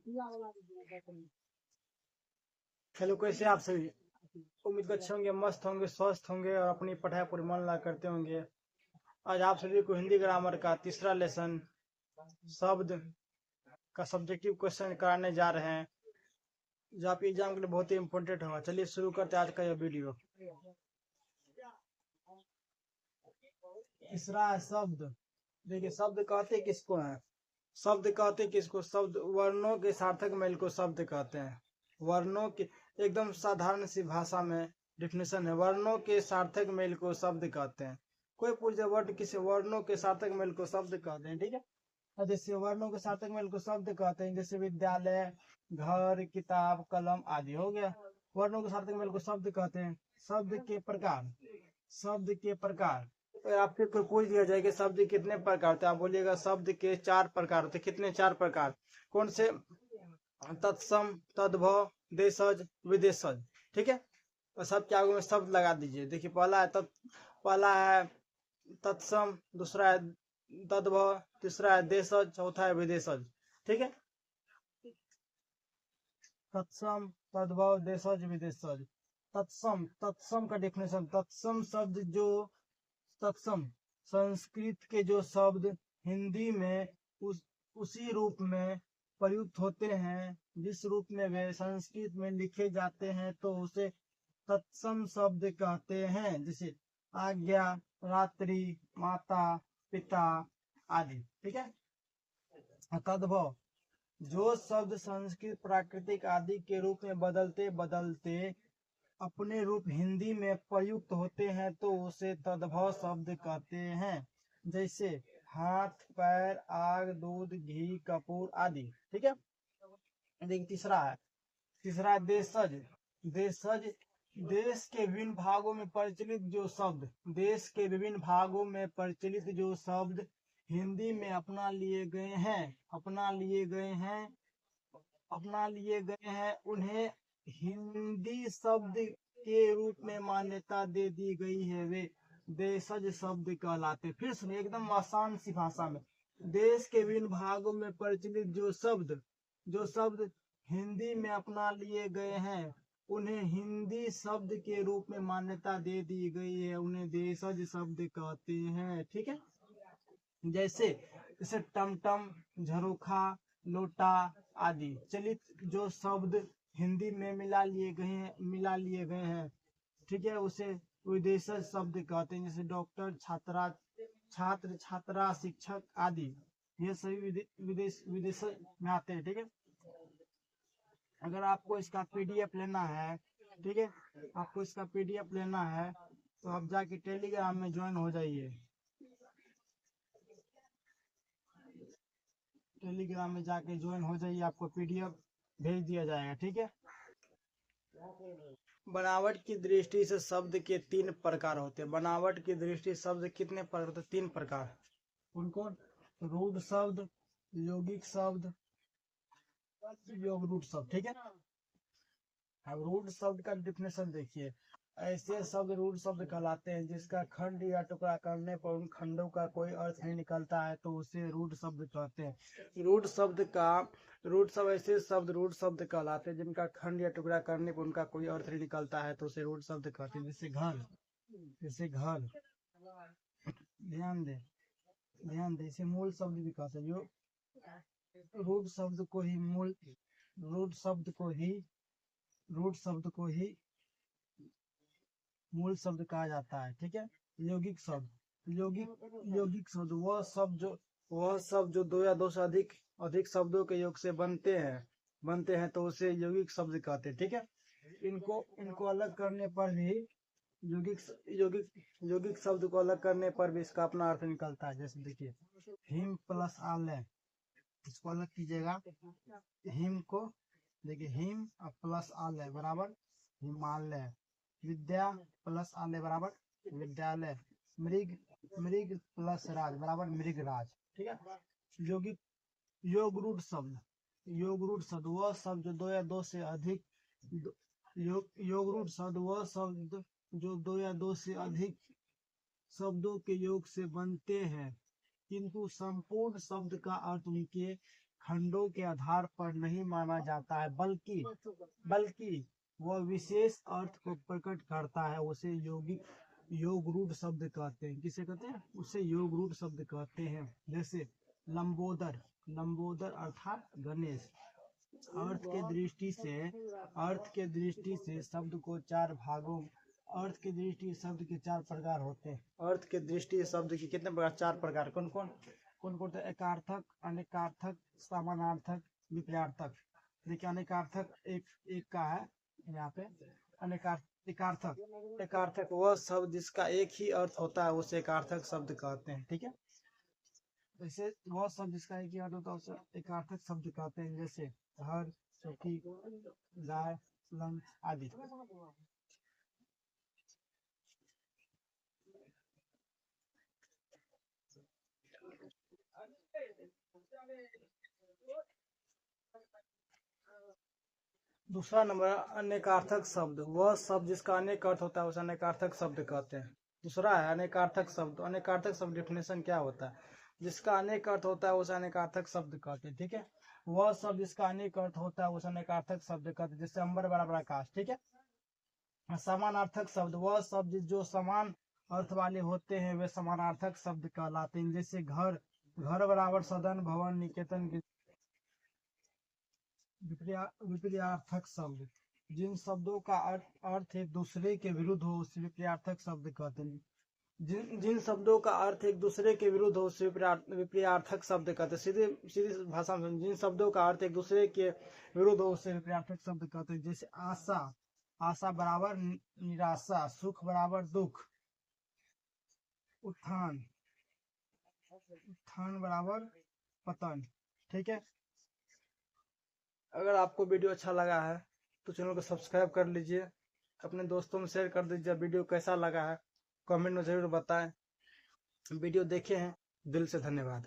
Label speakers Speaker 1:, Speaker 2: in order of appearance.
Speaker 1: Hello, कैसे आप सभी? उम्मीद करते होंगे मस्त होंगे, स्वस्थ होंगे और अपनी पढ़ाई पूरी मन लगा करते होंगे। आज आप सभी को हिंदी ग्रामर का तीसरा लेसन शब्द का सब्जेक्टिव क्वेश्चन कराने जा रहे हैं, जो आपके एग्जाम के लिए बहुत ही इम्पोर्टेंट होगा। चलिए शुरू करते हैं आज का यह वीडियो। तीसरा है शब्द। देखिए, शब्द कहते किसको है? शब्द कहते किसको? शब्द वर्णों के सार्थक मेल को शब्द कहते हैं। वर्णों के एकदम साधारण सी भाषा में डिफिनेशन है, वर्णों के सार्थक मेल को शब्द कहते हैं। कोई पूछे वर्ड किसी वर्णों के सार्थक मेल को शब्द कहते हैं, ठीक है। और जैसे वर्णों के सार्थक मेल को शब्द कहते हैं, जैसे विद्यालय, घर, किताब, कलम आदि हो गया। वर्णों के सार्थक मेल को शब्द कहते हैं। शब्द के प्रकार। शब्द के प्रकार, तो आपसे कोई पूछ दिया जाए कि शब्द कितने प्रकार होते हैं, आप बोलिएगा शब्द के 4 प्रकार होते हैं। कितने? 4 प्रकार। कौन से? तत्सम, तद्भव, देशज, विदेशज, ठीक है। और सब के आगे में शब्द लगा दीजिए। देखिए, पहला है तत्सम, दूसरा है तद्भव, तीसरा है देशज, चौथा है विदेशज, ठीक है। तत्सम, तद्भव, देशज, विदेशज। तत्सम, तत्सम का डेफिनेशन। तत्सम शब्द जो तत्सम संस्कृत के जो शब्द हिंदी में उसी रूप में प्रयुक्त होते हैं, जिस रूप में वे संस्कृत में लिखे जाते हैं, तो उसे तत्सम शब्द कहते हैं। जैसे आज्ञा, रात्रि, माता, पिता आदि, ठीक है। तद्भव, जो शब्द संस्कृत, प्राकृतिक आदि के रूप में बदलते बदलते अपने रूप हिंदी में प्रयुक्त होते हैं, तो उसे तद्भव शब्द कहते हैं। जैसे हाथ, पैर, आग, दूध, घी, कपूर आदि, ठीक है। देखिए, तीसरा देशज। देशज, देश के विभिन्न भागों में प्रचलित जो शब्द, देश के विभिन्न भागों में प्रचलित जो शब्द हिंदी में अपना लिए गए हैं, उन्हें हिंदी शब्द के रूप में मान्यता दे दी गई है, वे देशज शब्द कहलाते। फिर सुनिए एकदम आसान सी भाषा में। देश के विभिन्न भागों में प्रचलित जो शब्द हिंदी में अपना लिए गए हैं, उन्हें हिंदी शब्द के रूप में मान्यता दे दी गई है, उन्हें देशज शब्द कहते हैं, ठीक है। जैसे टमटम, झरोखा, लोटा आदि चलित जो शब्द हिंदी में मिला लिए गए हैं, ठीक है, उसे विदेशज शब्द कहते हैं। जैसे डॉक्टर, छात्र, छात्रा, शिक्षक आदि, ये सभी विदेश में आते हैं, ठीक है। अगर आपको इसका पीडीएफ लेना है, ठीक है, आपको इसका पीडीएफ लेना है, तो आप जाके टेलीग्राम में ज्वाइन हो जाइए। टेलीग्राम में जाके ज्वाइन हो जाइए, आपको पीडीएफ भेज दिया जाएगा, ठीक है। बनावट की दृष्टि से शब्द के 3 प्रकार होते हैं। बनावट की दृष्टि शब्द कितने प्रकार होते हैं? 3 प्रकार। कौन? रूढ़ शब्द, यौगिक शब्द, योग रूढ़ शब्द, ठीक है। अब रूढ़ शब्द का डिफिनेशन देखिए। ऐसे शब्द रूढ़ शब्द कहलाते हैं जिसका खंड या टुकड़ा करने पर उन खंडों का कोई अर्थ नहीं निकलता है, तो उसे रूढ़ शब्द कहते हैं। रूढ़ शब्द कहलाते हैं जिनका खंड या टुकड़ा करने पर उनका कोई अर्थ नहीं निकलता है, तो उसे रूढ़ शब्द कहते हैं। जैसे घर, ध्यान दे, इसे मूल शब्द भी कहते हैं। जो रूढ़ शब्द को ही मूल शब्द कहा जाता है, ठीक है। यौगिक शब्द वह शब्द जो 2 या 2 से अधिक शब्दों के योग से बनते हैं, तो उसे यौगिक शब्द कहते हैं, ठीक है। इनको अलग करने पर भी यौगिक शब्द को अलग करने पर भी इसका अपना अर्थ निकलता है। जैसे देखिए, हिम प्लस आलय, इसको अलग कीजिएगा। हिम को देखिए, हिम प्लस आलय बराबर हिमालय। विद्या प्लस आलय बराबर विद्यालय। मृग प्लस राज बराबर मृगराज, ठीक है। योग रूढ़ शब्द वह शब्द जो 2 या 2 से अधिक योग रूढ़ शब्द वह शब्द जो 2 या 2 से अधिक शब्दों के योग से बनते हैं, किंतु संपूर्ण शब्द का अर्थ उनके खंडों के आधार पर नहीं माना जाता है, बल्कि वह विशेष अर्थ को प्रकट करता है, उसे योग रूढ़ शब्द कहते हैं। किसे कहते हैं? उसे योग रूढ़ शब्द कहते हैं। जैसे लंबोदर अर्थात गणेश। अर्थ के दृष्टि से शब्द को चार भागों अर्थ की दृष्टि से शब्द के चार प्रकार होते हैं। अर्थ के दृष्टि से शब्द के कितने प्रकार? चार प्रकार। कौन कौन? एकार्थक, अनेकार्थक, समानार्थक, विपर्यार्थक। देखिए अनेकार्थक एक का है यहाँ पे। एकार्थक वह शब्द जिसका एक ही अर्थ होता है उसे एकार्थक शब्द कहते हैं। ठीक है, जैसे वह शब्द जिसका एक ही अर्थ होता है उसे एकार्थक शब्द कहते हैं। जैसे घर, चौकी, गाय, पलंग आदि। दूसरा नंबर अनेकार्थक शब्द, वह शब्द जिसका अनेक अर्थ होता है उसे अनेकार्थक शब्द कहते हैं। दूसरा है अनेकार्थक शब्द। अनेकार्थक शब्द डेफिनेशन क्या होता है? जिसका अनेक अर्थ होता है उसे अनेकार्थक शब्द कहते हैं। ठीक है, वह शब्द जिसका अनेक अर्थ होता है उसे अनेकार्थक शब्द कहते हैं। जैसे अंबर बराबर आकाश। ठीक है, समानार्थक शब्द, वह शब्द जो समान अर्थ वाले होते हैं वे समानार्थक शब्द कहलाते हैं। जैसे घर बराबर सदन, भवन, निकेतन। विपर्यार्थक शब्द, जिन शब्दों का अर्थ एक दूसरे के विरुद्ध हो उसे विपर्यार्थक शब्द कहते हैं। जिन शब्दों का अर्थ एक दूसरे के विरुद्ध हो उसे विपर्यार्थक शब्द कहते हैं। सीधी भाषा में, जिन शब्दों का अर्थ एक दूसरे के विरुद्ध हो उसे विपर्यार्थक शब्द कहते हैं। जैसे आशा बराबर निराशा, सुख बराबर दुख, उत्थान बराबर पतन। ठीक है, अगर आपको वीडियो अच्छा लगा है तो चैनल को सब्सक्राइब कर लीजिए, अपने दोस्तों में शेयर कर दीजिए। वीडियो कैसा लगा है कमेंट में जरूर बताएं। वीडियो देखे हैं, दिल से धन्यवाद।